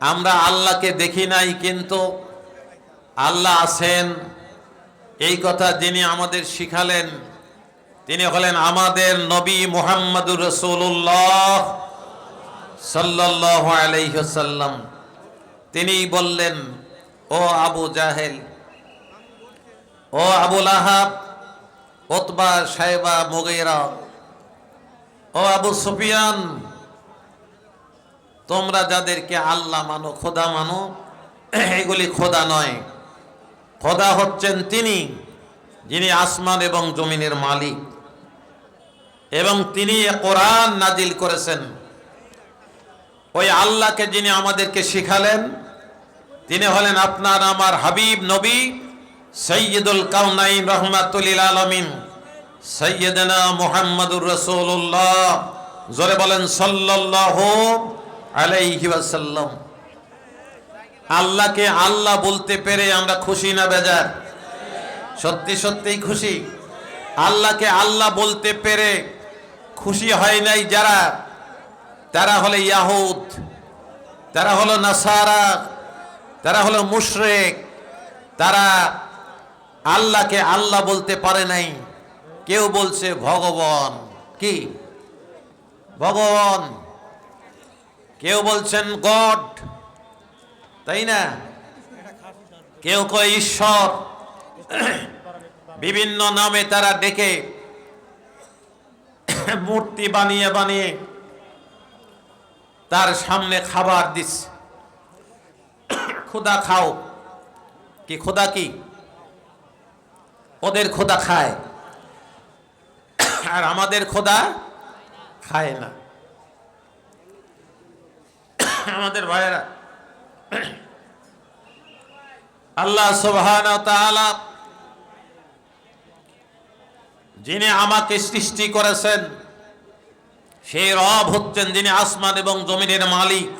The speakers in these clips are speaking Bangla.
আমরা আল্লাহকে দেখি নাই, কিন্তু আল্লাহ আছেন এই কথা যিনি আমাদের শিখালেন তিনি হলেন আমাদের নবী মুহাম্মদুর রাসূলুল্লাহ সাল্লাল্লাহু আলাইহি ওয়াসাল্লাম। তিনি বললেন, ও আবু জাহেল, ও Abu Lahab, Utba, Shaiba, Mughira, ও আবু সুফিয়ান, তোমরা যাদেরকে আল্লাহ মানো, খোদা মানো, এগুলি খোদা নয়। খোদা হচ্ছেন তিনি যিনি আসমান এবং জমিনের মালিক, এবং তিনি কোরআন নাজিল করেছেন। ওই আল্লাহকে যিনি আমাদেরকে শিখালেন তিনি হলেন আপনার আমার হাবিব নবী সাইয়্যিদুল কাউনাইন রাহমাতুল লিল আলামিন সাইয়্যিদনা মুহাম্মাদুর রাসূলুল্লাহ। জোরে বলেন সাল্লাল্লাহু আলাইহি ওয়াসাল্লাম। আল্লাহকে আল্লাহ বলতে পেরে আমরা খুশি না বেজার? সত্যি সত্যিই খুশি। আল্লাহকে আল্লাহ বলতে পেরে খুশি হয় নাই যারা, তারা হলো ইয়াহুদ, তারা হলো নাসারা, তারা হলো মুশরিক। তারা আল্লাহকে আল্লাহ বলতে পারে নাই। কেউ বলছে ভগবান, কি ভগবান, কেউ বলছেন গড, তাই না? কেউ কয় ঈশ্বর। বিভিন্ন নামে তারা ডেকে মূর্তি বানিয়ে বানিয়ে তার সামনে খাবার দিচ্ছে। খোদা খাও, কি খোদা কি? ওদের খোদা খায় আর আমাদের খোদা খায় না। আমাদের ভাইয়েরা, আল্লাহ সুবহানাহু ওয়া তাআলা যিনি আমাকে সৃষ্টি করেছেন সেই রব হচ্ছেন যিনি আসমান এবং জমিনের মালিক।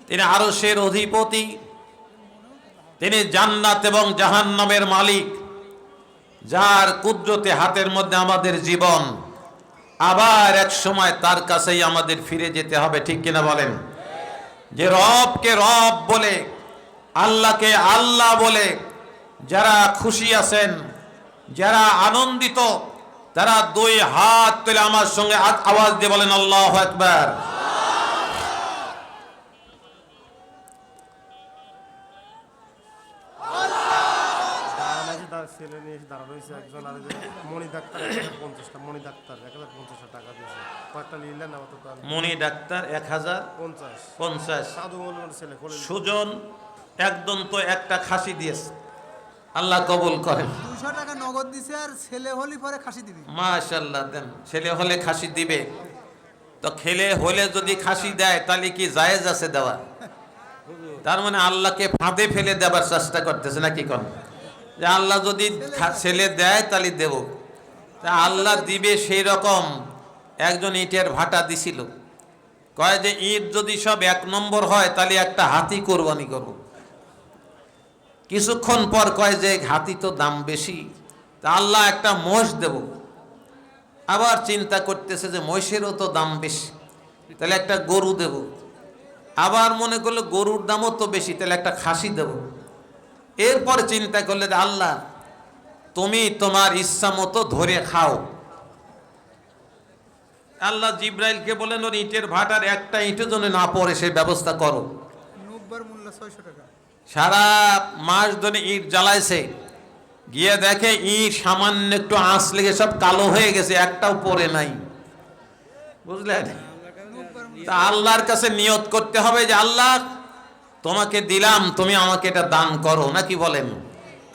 তিনি আরশের অধিপতি, তিনি জান্নাত এবং জাহান্নামের মালিক, যার কুদরতে হাতের মধ্যে আমাদের জীবন। আবার এক সময় তার কাছেই আমাদের ফিরে যেতে হবে, ঠিক কিনা বলেন? যে রবকে রব বলে, আল্লাহকে আল্লাহ বলে যারা খুশি আছেন, যারা আনন্দিত, তারা দুই হাত তুলে আমার সঙ্গে আওয়াজ দিয়ে বলেন আল্লাহু আকবার। মনি ডাক্তার 1050, সুজন একদম তো একটা খাসি দিয়েছে, আল্লাহ কবুল করেন। 200 টাকা নগদ দিছে, আর ছেলে হলি পরে খাসি দিবে। মাশাআল্লাহ, দেন। ছেলে হলে খাসি দিবে, তো ছেলে হলে যদি খাসি দেয় তাহলে কি জায়েজ আছে দেওয়া? তার মানে আল্লাহকে ফাঁদে ফেলে দেবার চেষ্টা করতেছে নাকি? কোন যে আল্লাহ যদি ছেলে দেয় তাহলে দেব, তা আল্লাহ দিবে সেই রকম। একজন ইটের ভাটা দিছিল, কয় যে ইট যদি সব 1 নম্বর হয় তাহলে একটা হাতি কোরবানি করব। কিছুক্ষণ পর কয় যে হাতি তো দাম বেশি, তা আল্লাহ একটা মোষ দেব। আবার চিন্তা করতেছে যে মহিষেরও তো দাম বেশি, তাহলে একটা গরু দেব। আবার মনে করলো গরুর দামও তো বেশি, তাহলে একটা খাসি দেব। এরপর চিন্তা করলে যে আল্লাহ তুমি তোমার ইচ্ছা মতো ধরে খাও। আল্লাহ জিব্রাইলকে বলেন ওর ইটের ভাটার একটা ইটের জন্য না পড়ে সেই ব্যবস্থা করো। নুব্বার মূল্য 600 টাকা। সারা মাস ধরে ইট জ্বালাইছে, গিয়ে দেখে ইট সামান্য একটু আঁচ লেগে সব কালো হয়ে গেছে, একটাও পড়ে নাই। বুঝলেন? তা আল্লাহর কাছে নিয়ত করতে হবে যে আল্লাহ তোমাকে দিলাম, তুমি আমাকে এটা দান করো, নাকি বলেন?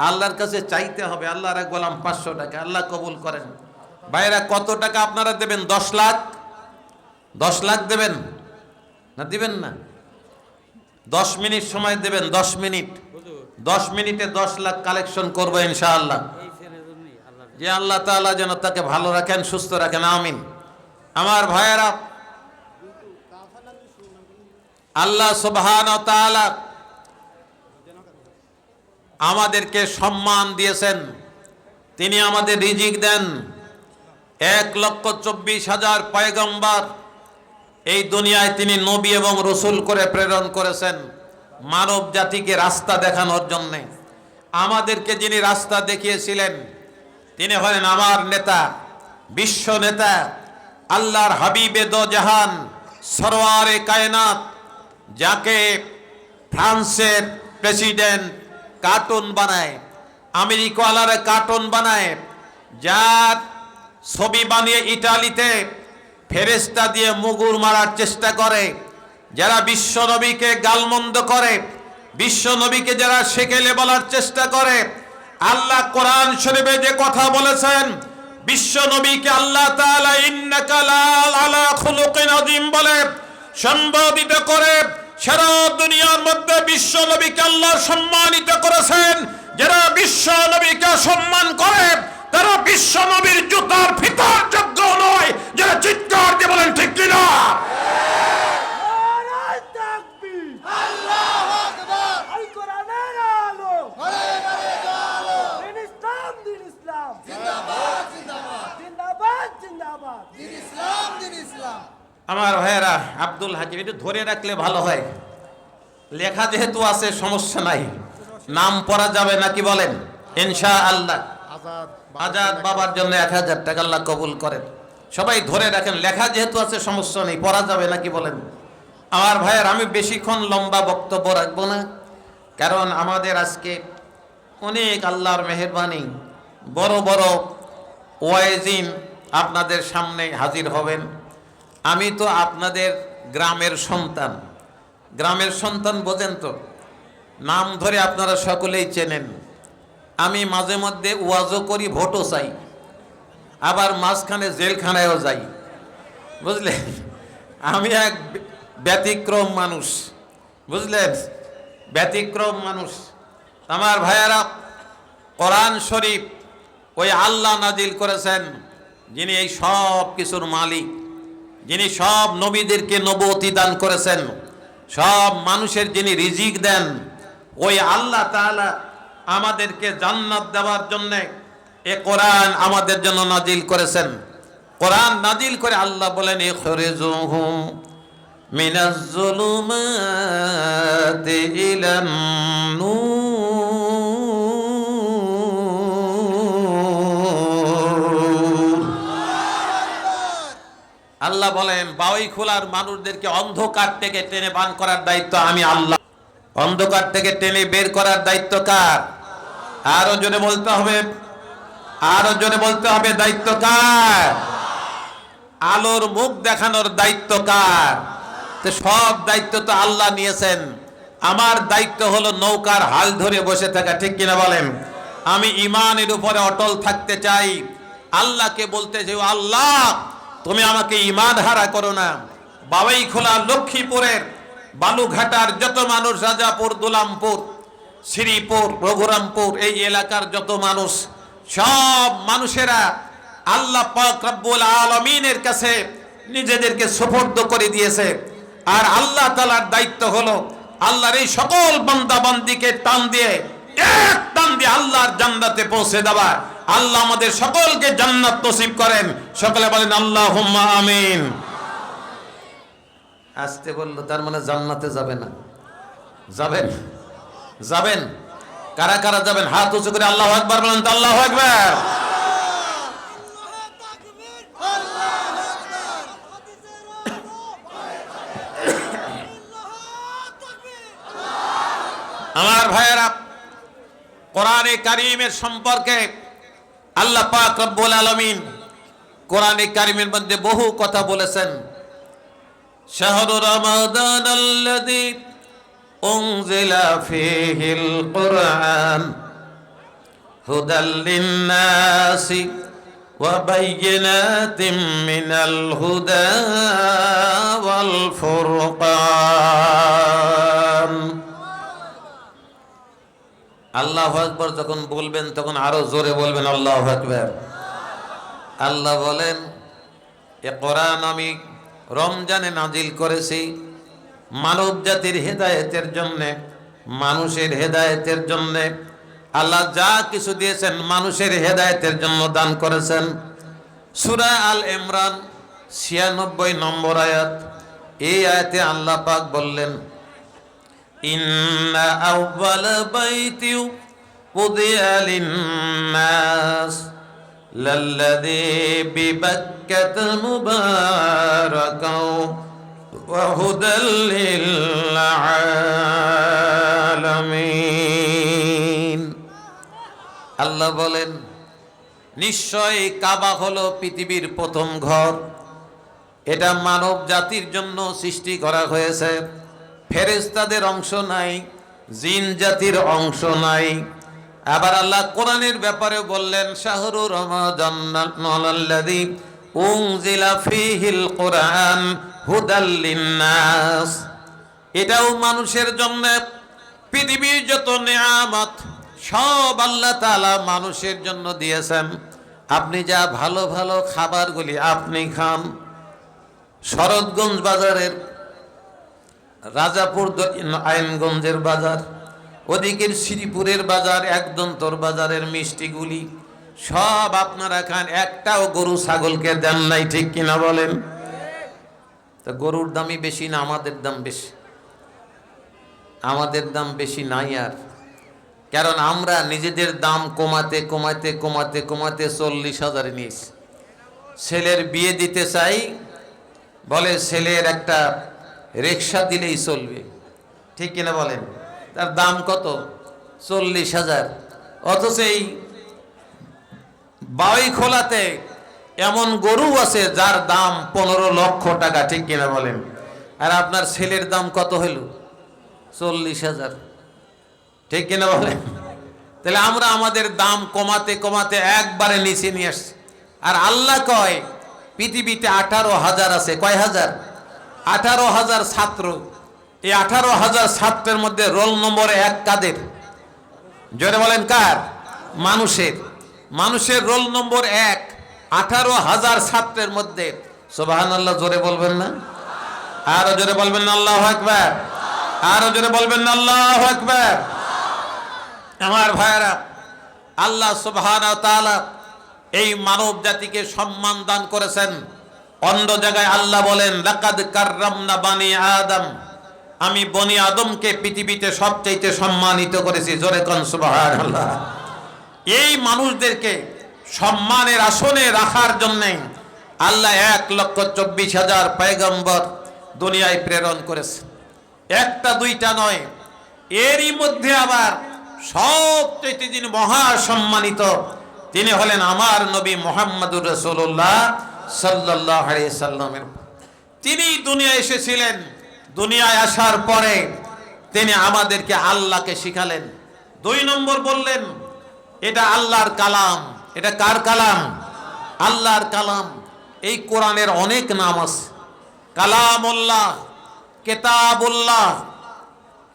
আল্লাহর কাছে চাইতে হবে। আল্লাহর এক বললাম 500 টাকা, আল্লাহ কবুল করেন। ভাইরা কত টাকা আপনারা দেবেন? 10 লাখ? 10 লাখ দেবেন না দিবেন না? 10 মিনিট সময় দেবেন, 10 মিনিট। 10 মিনিটে 10 লাখ কালেকশন করবো ইনশাআল্লাহ। যে আল্লাহ তাআলা যেন তাকে ভালো রাখেন, সুস্থ রাখেন, আমিন। আমার ভাইয়েরা, আল্লাহ সুবহানাহু ওয়া তাআলা আমাদেরকে সম্মান দিয়েছেন, তিনি আমাদের রিজিক দেন। 1,24,000 পয়গম্বর এই দুনিয়ায় তিনি নবী এবং রসুল করে প্রেরণ করেছেন মানব জাতিকে রাস্তা দেখানোর জন্য। আমাদেরকে যিনি রাস্তা দেখিয়েছিলেন তিনি হলেন আমার নেতা, বিশ্ব নেতা, আল্লাহর হাবিবে দো জাহান, সরওয়ারে কায়নাত, যাকে ফ্রান্সের প্রেসিডেন্ট কার্টুন বানায়, আমেরিকাওয়ালারা কার্টুন বানায়, যার ছবি বানিয়ে ইটালিতে ফেরেশতা দিয়ে মুগুর মারার চেষ্টা করে, যারা বিশ্ব নবীকে গালমন্দ করে, বিশ্ব নবীকে যারা সেকেলে বলার চেষ্টা করে। আল্লাহ কোরআন শরীফে যে কথা বলেছেন, বিশ্ব নবীকে আল্লাহ তাআলা ইন্নাকা আলা খুলুকিন আযীম বলে সম্বোধিত করে। সারা দুনিয়ার মধ্যে বিশ্ব নবীকে আল্লাহ সম্মানিত করেছেন। যারা বিশ্ব নবীকে সম্মান করে তারা বিশ্ব নবীর জুতার ফিতার যোগ্য নয়। যারা চিৎকার দিয়ে বলেন ঠিক কিনা? আমার ভাইয়েরা, আব্দুল হাকিম একটু ধরে রাখলে ভালো হয়। লেখা যেহেতু আছে সমস্যা নাই, নাম পড়া যাবে নাকি বলেন? ইনশাআল্লাহ আজাদ বাবার জন্য 1000 টাকা আল্লাহ কবুল করেন। সবাই ধরে রাখেন, লেখা যেহেতু আছে সমস্যা নেই, পড়া যাবে নাকি বলেন? আমার ভাইয়ের, আমি বেশিক্ষণ লম্বা বক্তব্য রাখবো না, কারণ আমাদের আজকে অনেক আল্লাহর মেহেরবানি বড় বড় ওয়াইজিন আপনাদের সামনে হাজির হবেন। আমি তো আপনাদের গ্রামের সন্তান। গ্রামের সন্তান বোঝেন তো, নাম ধরে আপনারা সকলেই চেনেন। আমি মাঝে মধ্যে ওয়াজও করি, ভোটও চাই, আবার মাঝখানে জেলখানায়ও যাই, বুঝলেন? আমি এক ব্যতিক্রম মানুষ, বুঝলেন? ব্যতিক্রম মানুষ। আমার ভাইয়ারা, কোরআন শরীফ ওই আল্লাহ নাজিল করেছেন যিনি এই সব কিছুর মালিক, যিনি সব নবীদেরকে নবুয়তি দান করেছেন, সব মানুষের যিনি রিজিক দেন, ওই আল্লাহ তাআলা আমাদেরকে জান্নাত দেওয়ার জন্য এ কোরআন আমাদের জন্য নাজিল করেছেন। কোরআন নাজিল করে আল্লাহ বলেন, ইখরিজুহুম মিনাজ যুলুমাতি ইলান নূর। আল্লাহ বলেন, বাউই খোলার মানুষদেরকে অন্ধকার থেকে টেনে বান করার দায়িত্ব আমি আল্লাহ। অন্ধকার থেকে টেনে বের করার দায়িত্ব কার? আরো জোরে বলতে হবে, আরো জোরে বলতে হবে, দায়িত্ব কার? আলোর মুখ দেখানোর দায়িত্ব কার? তো সব দায়িত্ব তো আল্লাহ নিয়েছেন। আমার দায়িত্ব হলো নৌকার হাল ধরে বসে থাকা, ঠিক কিনা বলেন? আমি ইমানের উপরে অটল থাকতে চাই। আল্লাহকে বলতে চাই, আল্লাহ তুমি আমাকে ইমান হারা করো না। বাবাই খোলা, লক্ষ্মীপুরের বালুঘাটার যত মানুষ, রাজাপুর, দুলামপুর, শ্রীপুর, রঘুরামপুর, এই এলাকার যত মানুষ, সব মানুষেরা আল্লাহ পাক রব্বুল আলামিনের কাছে নিজেদেরকে সুপর্দ করে দিয়েছে। আর আল্লাহ তাআলার দায়িত্ব হলো আল্লাহর এই সকল বান্দা বান্দিকে টান দিয়ে, এক টান দিয়ে আল্লাহর জান্নাতে পৌঁছে দেওয়া। আল্লাহ আমাদের সকলকে জান্নাত নসিব করেন। সকলে বলেন আল্লাহুম্মা আমিন। আসতে বললো, তার মানে জান্নাতে যাবে না? যাবেন? যাবেন? কারা কারা যাবেন? হাত উঁচু করে আল্লাহু আকবার বলেন তো। আল্লাহু আকবার। আমার ভাইয়েরা, কোরআনে কারীমের সম্পর্কে আল্লাহ পাক রব্বুল আলামিন কোরআনে কারীমের মধ্যে বহু কথা বলেছেন। শাহরু রমাদানাল্লাযী উনজিলা ফীহিল কুরআন হুদাল লিন্নাসি ওয়া বায়্যিনাতিম মিনাল হুদা ওয়াল ফুরকান। আল্লাহু আকবার যখন বলবেন তখন আরো জোরে বলবেন আল্লাহু আকবার। আল্লাহ বলেন, এ কোরআন আমি রমজানে নাজিল করেছি মানব জাতির হেদায়েতের জন্য, মানুষের হেদায়েতের জন্য। আল্লাহ যা কিছু দিয়েছেন মানুষের হেদায়েতের জন্য দান করেছেন। সূরা আল ইমরান 96 নম্বর আয়াত, এই আয়াতে আল্লাহ পাক বললেন, ইন্না আউয়াল বাইতি উদিয়া লিন-নাস লাল্লাযী বিবাক্কাতা মুবারাকাও ওয়া হুদাল লিল-আলামিন। আল্লাহ বলেন, নিশ্চয় কাবা হলো পৃথিবীর প্রথম ঘর। এটা মানব জাতির জন্য সৃষ্টি করা হয়েছে। ফেরেশতাদের অংশ নাই, জিন জাতির অংশ নাই। আবার আল্লাহ কোরআনের ব্যাপারে বললেন, শাহরু রমাদানাল্লাযী উনজিলা ফীহিল কুরআন হুদাল লিন-নাস। এটাও মানুষের জন্য। পৃথিবীর যত নিয়ামত সব আল্লাহ তাআলা মানুষের জন্য দিয়েছেন। আপনি যা ভালো ভালো খাবারগুলি আপনি খান, শরৎগঞ্জ বাজারের, রাজাপুর আইনগঞ্জের বাজার, ওদিকের শ্রীপুরের বাজার, একদন্তর বাজারের মিষ্টিগুলি সব আপনারা খান, একটাও গরু ছাগলকে দেন নাই, ঠিক কিনা বলেন? তো গরুর দামই বেশি না আমাদের দাম বেশি? আমাদের দাম বেশি নাই আর, কারণ আমরা নিজেদের দাম কমাতে কমাতে কমাতে কমাতে 40,000 নিয়েছি। ছেলের বিয়ে দিতে চাই, বলে ছেলের একটা রিক্সা দিলেই চলবে, ঠিক কিনা বলেন? তার দাম কত? 40,000। অথচ এই বাউই খোলাতে এমন গরু আছে যার দাম 15 লক্ষ টাকা, ঠিক কিনা বলেন? আর আপনার ছেলের দাম কত হইল? 40,000, ঠিক কিনা বলেন? তাহলে আমরা আমাদের দাম কমাতে কমাতে একবারে নিচে নিয়ে আসছি। আর আল্লাহ কয় পৃথিবীতে 18,000 আছে। কয় হাজার? 18,000 ছাত্র। এই 18,000 ছাত্রের মধ্যে রোল নম্বর 1 কাদের? জোরে বলেন কার? মানুষের। মানুষের রোল নম্বর 1 18,000 ছাত্রের মধ্যে। সুবহানাল্লাহ জোরে বলবেন না? আরো জোরে বলবেন না আল্লাহু আকবার? আরো জোরে বলবেন না আল্লাহু আকবার? আমার ভাইরা, আল্লাহ সুবহানাহু ওয়া তাআলা এই মানব জাতিকে সম্মান দান করেছেন। অন্য জায়গায় আল্লাহ বলেন, লাকাদ কাররামনা বানি আদম, আমি বনি আদমকে পৃথিবীতে সবচেয়ে সম্মানিত করেছি। জোরে কোন সুবহানাল্লাহ। এই মানুষদেরকে সম্মানের আসনে রাখার জন্য আল্লাহ 1,24,000 পয়গম্বর দুনিয়ায় প্রেরণ করেছে। একটা দুইটা নয়, এরই মধ্যে আবার সবচেয়ে যিনি মহা সম্মানিত তিনি হলেন আমার নবী মুহাম্মদুর রাসূলুল্লাহ সাল্লাল্লাহু আলাইহি সাল্লামের। তিনি দুনিয়ায় এসেছিলেন। দুনিয়ায় আসার পরে তিনি আমাদেরকে আল্লাহকে শিখালেন। 2 নম্বর বললেন, এটা আল্লাহর কালাম। এটা কার কালাম? আল্লাহর কালাম। এই কোরআনের অনেক নাম আছে। কালামুল্লাহ, কিতাবুল্লাহ,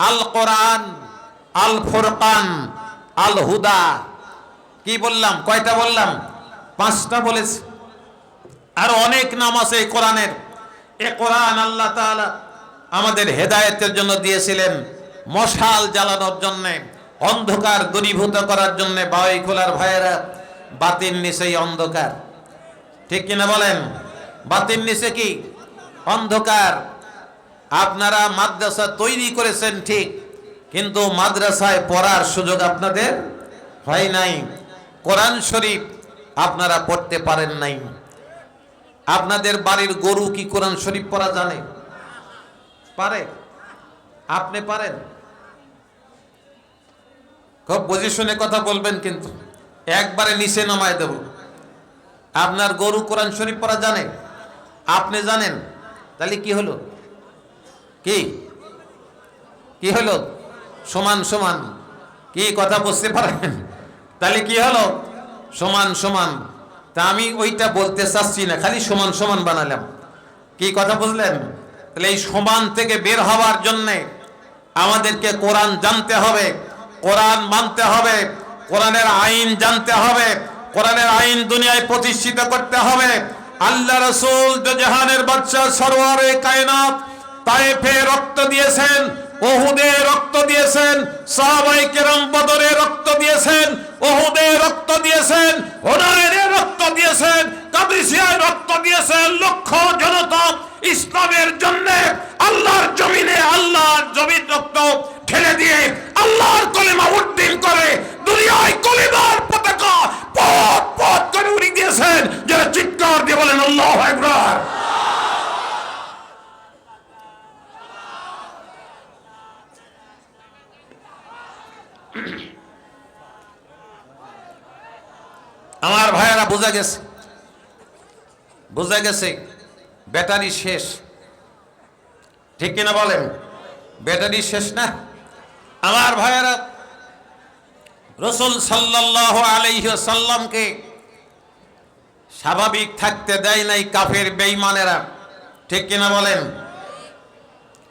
আল কোরআন, আল ফুরকান, আল হুদা। কি বললাম? কয়টা বললাম? 5টা বলেছি। আর অনেক নাম আছে এই কোরআনের। এই কোরআন আল্লাহ তাআলা আমাদের হেদায়েতের জন্য দিয়েছিলেন, মশাল জ্বালানোর জন্য, অন্ধকার দূরীভূত করার জন্য। বাউই খোলার ভাইয়েরা, বাতির নিচেই অন্ধকার, ঠিক কিনা বলেন? বাতির নিচে কি? অন্ধকার। আপনারা মাদ্রাসা তৈরি করেছেন ঠিক, কিন্তু মাদ্রাসায় পড়ার সুযোগ আপনাদের হয় নাই। কোরআন শরীফ আপনারা পড়তে পারেন নাই। আপনাদের বাড়ির গরু কি কোরআন শরীফ পড়া জানে? পারে? আপনি পারেন? খুব বুঝে শুনে কথা বলবেন, কিন্তু একবারে নিচে নামায় দেব। আপনার গরু কোরআন শরীফ পড়া জানে? আপনি জানেন? তাহলে কি হলো? কি কি হলো? সমান সমান। কি কথা বুঝতে পারেন? তাহলে কি হলো? সমান সমান। তা আমি ওইটা বলতে চাচ্ছি না, খালি সমান সমান বানালাম। কি কথা বুঝলেন? তাহলে এই সমান থেকে বের হওয়ার জন্য আমাদেরকে কোরআন জানতে হবে, কোরআন মানতে হবে, কোরআনের আইন জানতে হবে, কোরআনের আইন দুনিয়ায় প্রতিষ্ঠিত করতে হবে। আল্লাহ রাসূল জাহানের বাদশা সরওয়ারে কায়নাত তায়েফে রক্ত দিয়েছেন, উহুদে রক্ত দিয়েছেন, সাহাবায়ে কেরাম বদরে রক্ত দিয়েছেন, ওহুদে রক্ত দিয়েছেন, হুনাইনে রক্ত দিয়েছেন, কাদিসিয়ায় রক্ত দিয়েছেন। লক্ষ জনতা ইসলামের জন্য আল্লাহর জমিনে আল্লাহর জমিন রক্ত ঠেলে দিয়ে আল্লাহর কলিমা উদ্দিন করে দুনিয়ায় কলিমার পতাকা পথ পথ করে উড়িয়ে দিয়েছেন। যারা চিৎকার দিয়ে বলেন আল্লাহু আকবার। আমার ভাইয়েরা বুঝা গেছে ব্যাটারি শেষ, ঠিক কিনা বলেন? ব্যাটারি শেষ না? আমার ভাইয়েরা, রাসূল সাল্লাল্লাহু আলাইহি ওয়াসাল্লামকে স্বাভাবিক থাকতে দেয় নাই কাফের বেঈমানেরা, ঠিক কিনা বলেন?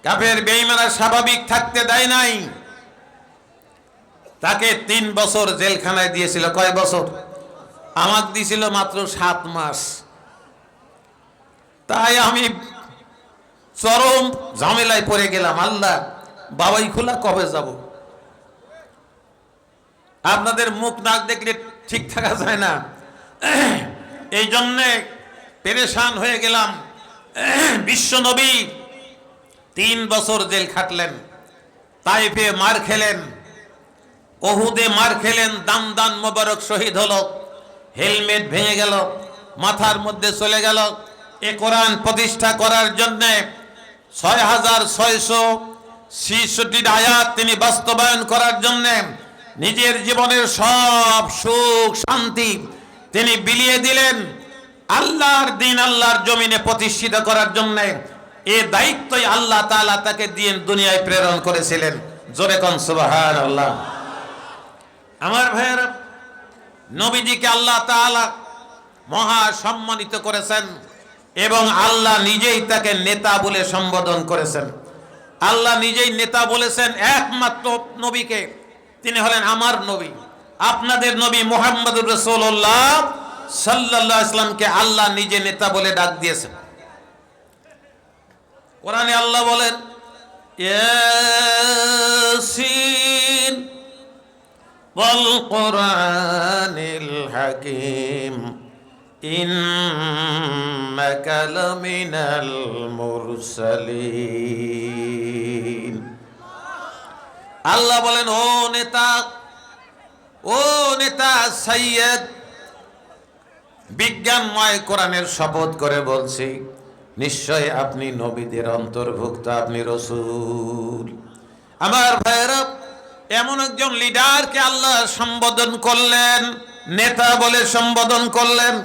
কাফের বেঈমানেরা স্বাভাবিক থাকতে দেয় নাই। তাকে 3 বছর জেলখানায় দিয়েছিল। কয় বছর? আমাকে দিয়েছিল মাত্র 7 মাস। তাই আমি চরম ঝামেলায় পড়ে গেলাম। আল্লাহ, বাবাই খোলা কবে যাব? আপনাদের মুখ নাক দেখলে ঠিক থাকা যায় না, এই জন্যে পেরেশান হয়ে গেলাম। বিশ্ব নবী 3 বছর জেল খাটলেন, তাইফে মার খেলেন, ওহুদে মার খেলেন, দান মোবারক শহীদ হলো, হেলমেট ভেঙে গেল, মাথার মধ্যে চলে গেল। এ কোরআন প্রতিষ্ঠা করার জন্য 6666 আয়াত তিনি বাস্তবায়ন করার জন্য নিজের জীবনের সব সুখ শান্তি তিনি বিলিয়ে দিলেন আল্লাহর দিন আল্লাহর জমিনে প্রতিষ্ঠিত করার জন্য। এই দায়িত্বই আল্লাহ তাআলা তাকে দিয়ে দুনিয়ায় প্রেরণ করেছিলেন। জোরে কোন সুবহানাল্লাহ। আমার ভাইয়েরা, নবীজিকে আল্লাহ তাআলা মহা সম্মানিত করেছেন এবং আল্লাহ নিজেই তাকে নেতা বলে সম্বোধন করেছেন। আল্লাহ নিজেই নেতা বলেছেন একমাত্র নবীকে, তিনি হলেন আমার নবী, আপনাদের নবী মুহাম্মদুর রাসূলুল্লাহ সাল্লাল্লাহু আলাইহি ওয়াসাল্লামকে আল্লাহ নিজে নেতা বলে ডাক দিয়েছেন। কোরআনে আল্লাহ বলেন, ইয়াসিন ওয়াল কুরআনিল হাকীম ইন্নাকা লামিনাল মুরসালিন। আল্লাহ বলেন, ও নেতা সাইয়্যিদ, বিজ্ঞানময় কোরআনের শপথ করে বলছি, নিশ্চয় আপনি নবীদের অন্তর্ভুক্ত, আপনি রাসূল। আমার ভাইয়েরা, এমন একজন লিডারকে আল্লাহ সম্বোধন করলেন, নেতা বলে সম্বোধন করলেন।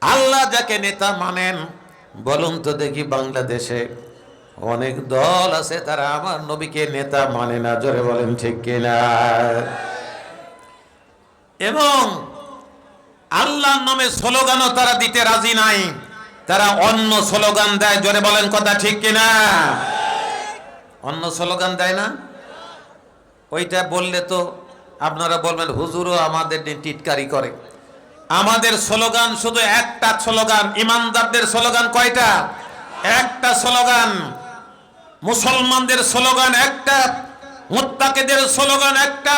আল্লাহ যাকে নেতা মানেন, বলুন তো দেখি, বাংলাদেশে অনেক দল আছে তারা আমার নবীকে নেতা মানে না। জোরে বলেন ঠিক কিনা? এবং আল্লাহর নামে স্লোগানও তারা দিতে রাজি নাই, তারা অন্য স্লোগান দেয়। জোরে বলেন কথা ঠিক কিনা? অন্য স্লোগান দেয় না? ওইটা বললে তো আপনারা বলবেন হুজুরও আমাদের টিটকারি করে। আমাদের স্লোগান শুধু একটা স্লোগান। ইমানদারদের স্লোগান কয়টা? একটা স্লোগান। মুসলমানদের স্লোগান একটা, মুত্তাকিদের স্লোগান একটা,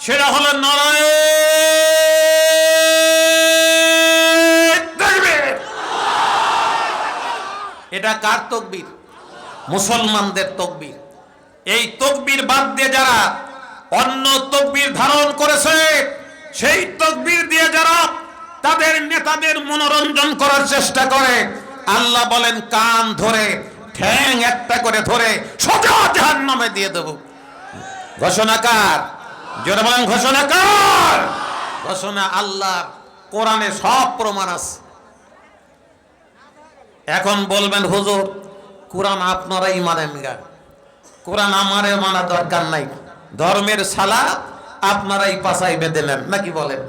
সেটা হলো নারায়ে তাকবীর। এটা কার তাকবীর? মুসলমানদের তাকবীর। এই তাকবীর বাদ দিয়ে যারা অন্য তাকবীর ধারণ করেছে, সেই তাকবীর দিয়ে যারা তাদের নেতাদের মনোরঞ্জন করার চেষ্টা করে, আল্লাহ বলেন কান ধরে ঠ্যাং একটা করে ধরে সোজা জাহান্নামে দিয়ে দেব। ঘোষণা কার? জোরে বলেন ঘোষণা কার? ঘোষণা আল্লাহর। কোরআনে সব প্রমাণ আছে। এখন বলবেন হুজুর কোরআন আপনারাই মানেন গা, কোরআন আমারে মানা দরকার নাই, ধর্মের শালা আপনারাই পাছাই বেঁধে নেন নাকি বলেন?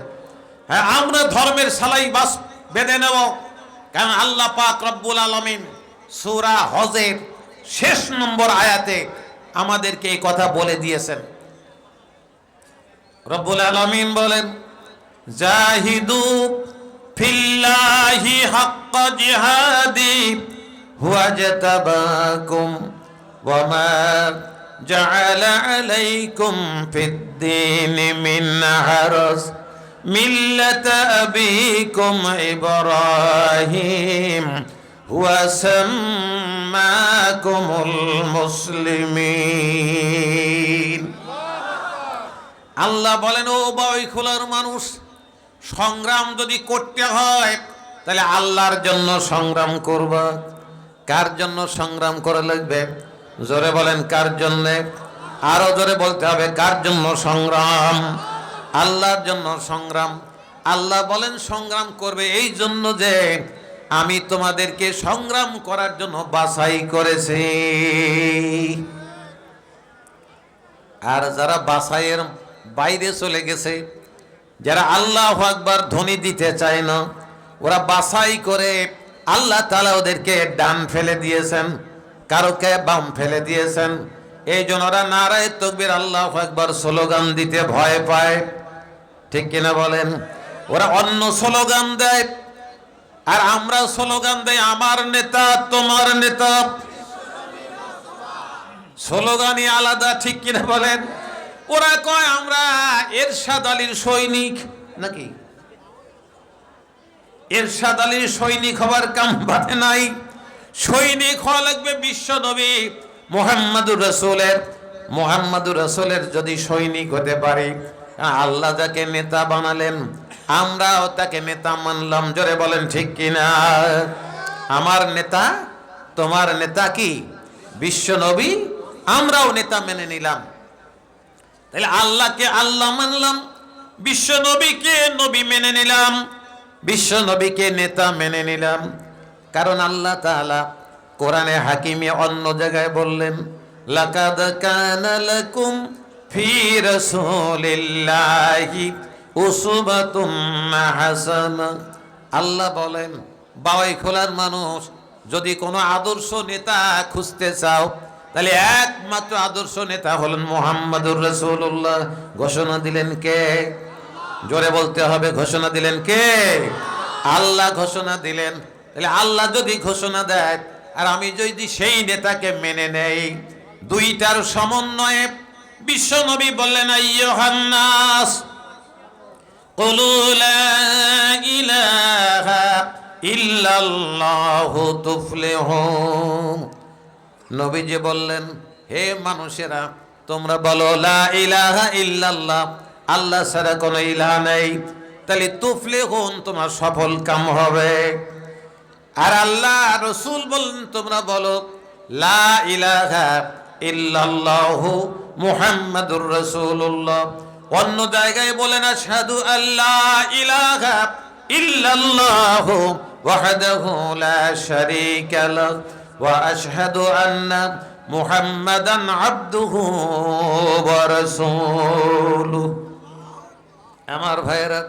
হ্যাঁ, আমরা ধর্মের শালাই বাস বেঁধে নেব। কারণ আল্লাহ পাক রব্বুল আলামিন সূরা হজের শেষ নম্বর আয়াতে আমাদেরকে এই কথা বলে দিয়েছেন। রব্বুল আলামিন বলেন, জাহিদু ফিল্লাহি হাক্কা জিহাদি হুয়া জাতাবাকুম ওয়া মা জাআলা আলাইকুম ফিদ-দীন মিন হারাজ মিল্লাতা আবিকুম ইব্রাহিম হুয়া সাম্মাকুমুল মুসলিমিন। আল্লাহ বলেন, ও বাই খোলার মানুষ, সংগ্রাম যদি করতে হয় তাহলে আল্লাহর জন্য সংগ্রাম করবা। কার জন্য সংগ্রাম করা লাগবে? জোরে বলেন, কার জন্যে? আরো জোরে বলতে হবে, কার জন্য সংগ্রাম? আল্লাহর জন্য সংগ্রাম। আল্লাহ বলেন সংগ্রাম করবে এই জন্য যে আমি তোমাদেরকে সংগ্রাম করার জন্য বাছাই করেছি। আর যারা বাছাইয়ের বাইরে চলে গেছে, যারা আল্লাহু আকবার ধ্বনি দিতে চায় না, ওরা বাছাই করে আল্লাহ তাআলা ওদেরকে ডান ফেলে দিয়েছেন, কারোকে বাম ফেলে দিয়েছেন। এই জন্য ওরা নারায়ে তাকবীর আল্লাহু আকবার স্লোগান দিতে ভয় পায়। ঠিক কিনা বলেন? ওরা অন্য স্লোগান দেয়, আর আমরা স্লোগান দেই আমার নেতা তোমার নেতা। স্লোগানই আলাদা। ঠিক কিনা বলেন? ওরা কয় আমরা এরশাদ আলীর সৈনিক। নাকি এরশাদ আলীর সৈনিক হবার কাম বাধে নাই। সৈনিক হওয়া লাগবে বিশ্ব নবী মুহাম্মাদুর রাসূলের। মুহাম্মাদুর রাসূলের যদি সৈনিক হতে পারি, আল্লাহ যাকে নেতা বানালেন আমরাও তাকে নেতা মানলাম। জোরে বলেন ঠিক কিনা? আমার নেতা তোমার নেতা কি? বিশ্ব নবী। আমরাও নেতা মেনে নিলাম। তাহলে আল্লাহকে আল্লাহ মানলাম, বিশ্ব নবীকে নবী মেনে নিলাম, বিশ্ব নবীকে নেতা মেনে নিলাম। কারণ আল্লাহ তাআলা কোরআনে হাকিমে অন্য জায়গায় বললেন, লাকাদ কানা লাকুম ফি রাসূলিল্লাহি উসওয়াতুম হাসানাহ। আল্লাহ বলেন, বাওয়াই খোলার মানুষ, যদি কোনো আদর্শ নেতা খুঁজতে চাও তাহলে একমাত্র আদর্শ নেতা হলেন মুহাম্মাদুর রাসূলুল্লাহ। ঘোষণা দিলেন কে? জোরে বলতে হবে, ঘোষণা দিলেন কে? আল্লাহ ঘোষণা দিলেন। তাহলে আল্লাহ যদি ঘোষণা দেয় আর আমি যদি সেই নেতাকে মেনে নেই, দুইটার সমন্বয়ে বিশ্ব নবী বললেন, আইয়ুহান নাস কুলু লা ইলাহা ইল্লাল্লাহু তুফলিহুন। নবীজি বললেন, হে মানুষেরা তোমরা বলো লা ইলাহা ইল্লাল্লাহ, আল্লাহ ছাড়া কোনো ইলাহ নেই, তাহলে তুফলিহুন তোমার সফল কাম হবে। আর আল্লাহ রাসূল বললেন তোমরা বলো লা ইলাহা ইল্লাল্লাহু মুহাম্মাদুর রাসূলুল্লাহ। অন্য জায়গায় বলেন আশহাদু আল্লা ইলাহা ইল্লাল্লাহু ওয়াহদাহু লা শারীকা লাহু ওয়া আশহাদু আন্না মুহাম্মাদান আবদুহু ওয়া রাসূলুহু। আমার ভাইয়েরা,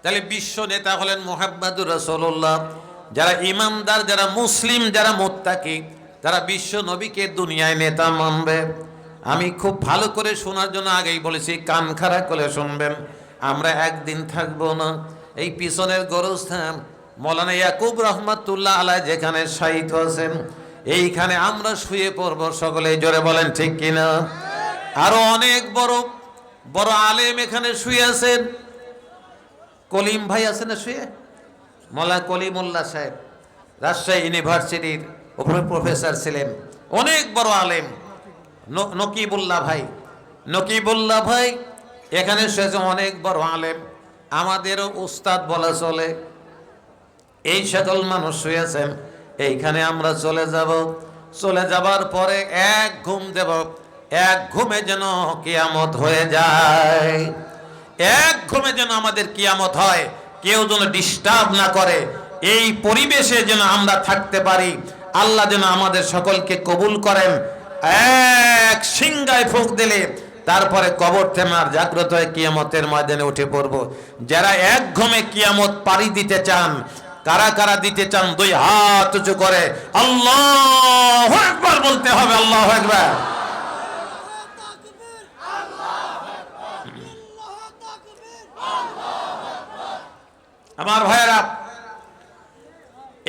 তাহলে বিশ্ব নেতা হলেন মুহাম্মাদুর রাসূলুল্লাহ। যারা ইমানদার, যারা মুসলিম, যারা মুত্তাকি, তারা বিশ্ব নবীকে দুনিয়ায় নেতা মানবে। আমি খুব ভালো করে শোনার জন্য আগেই বলেছি, কান খাড়া করে শুনবেন। আমরা একদিন থাকবো না। এই পিছনের গোরস্থান মৌলানা ইয়াকুব রহমাতুল্লাহ আলাইহি যেখানে শায়িত আছেন, এইখানে আমরা শুয়ে পড়বো সকলে। জোরে বলেন ঠিক কিনা? আরো অনেক বড় বড় আলেম এখানে শুয়ে আছেন। কলিম ভাই আছে না শুয়ে? মোল্লা কলিমুল্লাহ সাহেব রাজশাহী ইউনিভার্সিটির উপরে প্রফেসর ছিলেন, অনেক বড় আলেম। নকিবুল্লাহ ভাই, নকিবুল্লাহ ভাই এখানে শুয়েছে, অনেক বড় আলেম, আমাদেরও উস্তাদ বলা চলে। এই সকল মানুষ শুয়েছেন, এইখানে আমরা চলে যাব। চলে যাবার পরে এক ঘুম দেব, এক ঘুমে যেন কিয়ামত হয়ে যায়। এক ঘুমে যেন আমাদের কিয়ামত হয়, কেউ যেন ডিস্টার্ব না করে, এই পরিবেশে যেন আমরা থাকতে পারি। আল্লাহ যেন আমাদের সকলকে কবুল করেন। এক সিংগায় ফুঁক দিলে তারপরে কবর থেকে আর জাগ্রত হয়ে কিয়ামতের ময়দানে উঠে পড়ব। যারা এক ঘুমে কিয়ামত পাড়ি দিতে চান, কারা কারা দিতে চান? দুই হাত উঁচু করে আল্লাহু আকবার বলতে হবে। আল্লাহু আকবার। আমার ভাইয়েরা,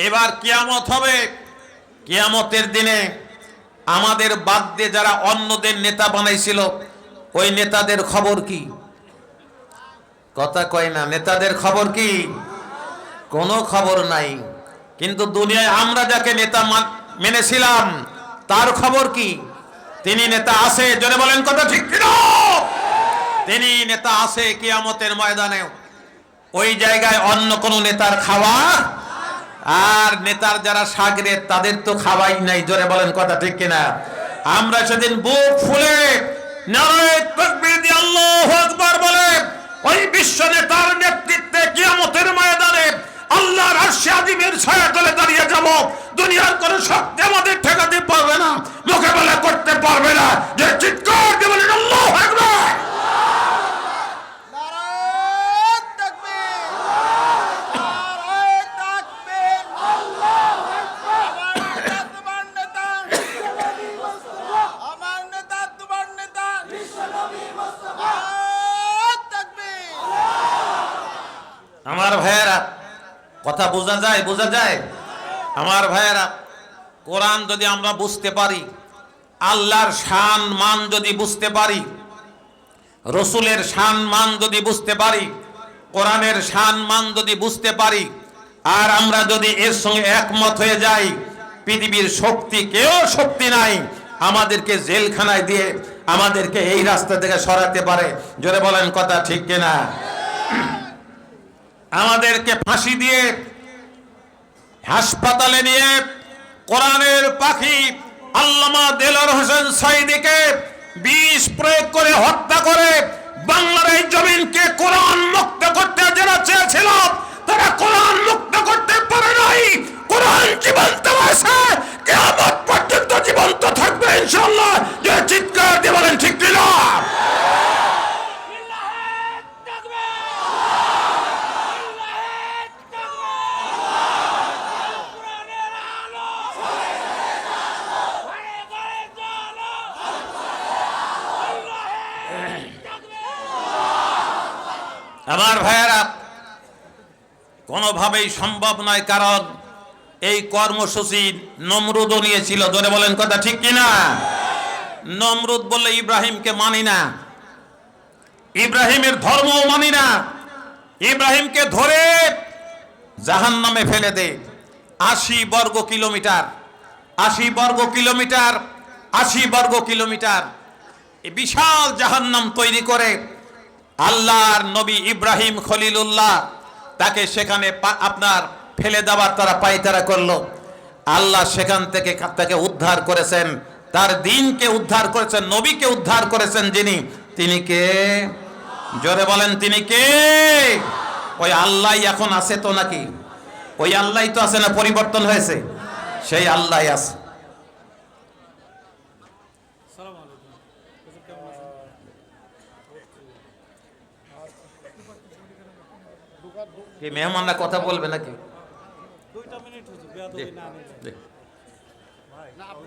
এবার কিয়ামত হবে। কিয়ামতের দিনে আমাদের বাদ দিয়ে যারা অন্যদের নেতা বানাইছিল ওই নেতাদের খবর কি? কথা কয় না। নেতাদের খবর কি? কোনো খবর নাই। কিন্তু দুনিয়ায় আমরা যাকে নেতা মেনেছিলাম তার খবর কি? তিনি নেতা আছে, জোরে বলেন কথা ঠিক কিনা? তিনি নেতা আছে কিয়ামতের ময়দানে। ওই জায়গায় অন্য কোন নেতার খাওয়া, আর নেতার যারা শাগরেদ তাদের তো খাওয়াই নাই, জোরে বলেন কথা ঠিক কিনা? আমরা সেদিন বুক ফুলে নারায়ে তাকবীর দিয়ে আল্লাহু আকবার বলে ওই বিশ্ব নেতার নেতৃত্বে কিয়ামতের ময়দানে আল্লাহর আরশে আজিমের ছায়াতলে দাঁড়িয়ে যাব। দুনিয়ার কোন শক্তি আমাদের ঠেকাতে পারবে না, মোকাবেলা করতে পারবে না। যে চিৎকার দিয়ে বলেন আল্লাহু আকবার। আমার ভাইয়েরা, কথা বোঝা যায়? বোঝা যায়? আমার ভাইয়েরা, কোরআন যদি আমরা বুঝতে পারি, আল্লাহর শান মান যদি বুঝতে পারি, রসুলের শান মান যদি বুঝতে পারি, কোরআনের শান মান যদি বুঝতে পারি, আর আমরা যদি এর সঙ্গে একমত হয়ে যাই, পৃথিবীর শক্তি, কেউ শক্তি নাই আমাদেরকে জেলখানায় দিয়ে আমাদেরকে এই রাস্তা থেকে সরাতে পারে। জোরে বলেন কথা ঠিক কিনা? আমাদেরকে ফাঁসি দিয়ে হাসপাতালে নিয়ে কোরআনের পাখি আল্লামা দেলোয়ার হোসেন সাঈদীকে বিষ প্রয়োগ করে হত্যা করে বাংলার এই জমিনকে কোরআন মুক্ত করতে যারা চেয়েছিল তারা কোরআন মুক্ত করতে পারে নাই। কোরআন জীবন্ত আছে, কিয়ামত পর্যন্ত জীবন্ত থাকবে ইনশাআল্লাহ। যে চিৎকার দিয়ে বলেন ঠিক কিনা? আমার ভাইয়েরা, কোনোভাবেই সম্ভব নয়, কারণ এই কর্মসূচি নমরুদও নিয়েছিল। ধরে বলেন কথা ঠিক কিনা? নমরুদ বললে ইব্রাহিমকে মানি না, ইব্রাহিমের ধর্মও মানি না, ইব্রাহিমকে ধরে জাহান্নামে ফেলে দে। 80 বর্গ কিলোমিটার, 80 বর্গ কিলোমিটার, 80 বর্গ কিলোমিটার এই বিশাল জাহান্নাম তৈরি করে আল্লাহর নবী ইব্রাহিম খলিলুল্লাহ তাকে সেখানে আপনার ফেলে দেওয়ার তারা পায়তারা করলো। আল্লাহ সেখান থেকে তাকে উদ্ধার করেছেন, তার দ্বীনকে উদ্ধার করেছেন, নবীকে উদ্ধার করেছেন যিনি, তিনি কে? জোরে বলেন তিনি কে? ওই আল্লাহ এখন আছে তো নাকি? ওই আল্লাহ তো আছে না, পরিবর্তন হয়েছে? সেই আল্লাহ আছে। কি মেহমানরা কথা বলবে নাকি? 2 মিনিট হচ্ছে, বেয়াদবি না নেই। ভাই না, আপনি